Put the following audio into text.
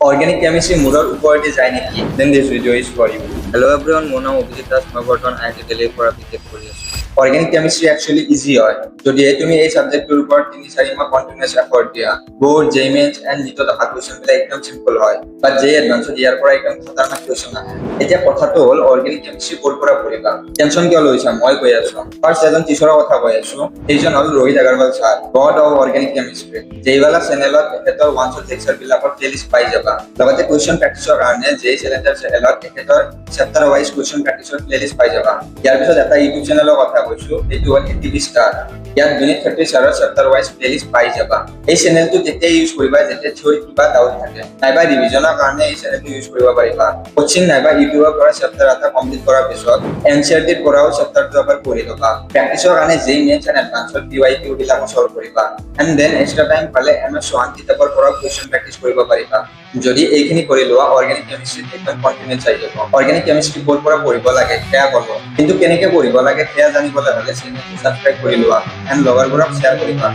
organic chemistry মূৰৰ ওপৰতে যায় নেকি? Then this video is for you. Hello everyone, মোৰ নাম অভিজিত দাস, মই বৰ্তমান IIT দিল্লীৰ পৰা বিটেক কৰি আছো। Organic chemistry actually easy হয় যদি তুমি এই সাবজেক্টৰ ওপৰত 3-4 মাহ কন্টিনিউয়াস এফৰ্ট দিয়া। বোৰ্ড, জেইমেন্স এন্ড নিটত অহা কোৱেশ্চন বিলাক একদম সিম্পল হয়, বাট জে এডভান্সত ইয়াৰ পৰা একদম খতৰনাক কোৱেশ্চন আহে। এতিয়া কথাটো হ'ল অৰ্গেনিক কেমিষ্ট্ৰি ক'ৰ পৰা পঢ়িবা, টেনচন কিয় লৈছা? মই কৈ আছো। ফাৰ্ষ্ট এজন টিচাৰৰ কথা কৈ আছো, সেইজন হ'ল Rohit Agarwal sir, God of organic chemistry. যেইবালা চেনেলত তেখেতৰ ওৱান শ্বট লেকচাৰ বিলাকৰ প্লেলিষ্ট পাই যাবা। লগতে কুৱেশ্চন প্ৰেক্টিছৰ কাৰণে জে চেনেলৰ তেখেতৰ চেপ্টাৰ ৱাইজ কুৱেশ্চন প্ৰেক্টিছৰ প্লেলিষ্ট পাই যাবা। ইয়াৰ পিছত এটা ইউটিউব চেনেলৰ কথা কৈছো, এইটো হ'ল এটিভি ষ্টাৰ। ইয়াত বিনীত ক্ষেত্ৰী ছাৰৰ চেপ্টাৰ ৱাইজ প্লেলিষ্ট পাই যাবা। এই চেনেলটো তেতিয়া ইউজ কৰিবা যেতিয়া থিয়ৰী কিবা ডাউট থাকে, নাইবা ৰিভিজনৰ কাৰণে এই চেনেলটো ইউজ কৰিব পাৰিবা। কোচিং নাইবা ইউটিউবৰ পৰা চেপ্টাৰ এটা কমপ্লিট কৰাৰ পিছত এনচিইআৰটিৰ পৰাও চেপ্টাৰটো এবাৰ পঢ়ি ল'বা। প্ৰেক্টিছৰ কাৰণে জেই মেইনছ এণ্ড এডভান্সৰ পিৱাইকিউ বিলাক সলভ কৰিবা। এণ্ড দেন এক্সট্ৰা টাইম পালে MS ওৱান কিতাপৰ পৰা কুৱেশ্চন প্ৰেক্টিছ কৰিব পাৰিবা। যদি এইখিনি কৰি লোৱা অৰ্গেনিক কেমিষ্ট্ৰিত একদম কনফিডেন্স আহি যাব। অৰ্গেনিক কেমিষ্ট্ৰি ক'ৰ পৰা পঢ়িব লাগে সেয়া ক'লো, কিন্তু কেনেকে পঢ়িব লাগে সেয়া জানিবলৈ হ'লে চেনেলটো ছাবস্ক্ৰাইব কৰি লোৱা এণ্ড লগৰবোৰক শ্বেয়াৰ কৰিবা।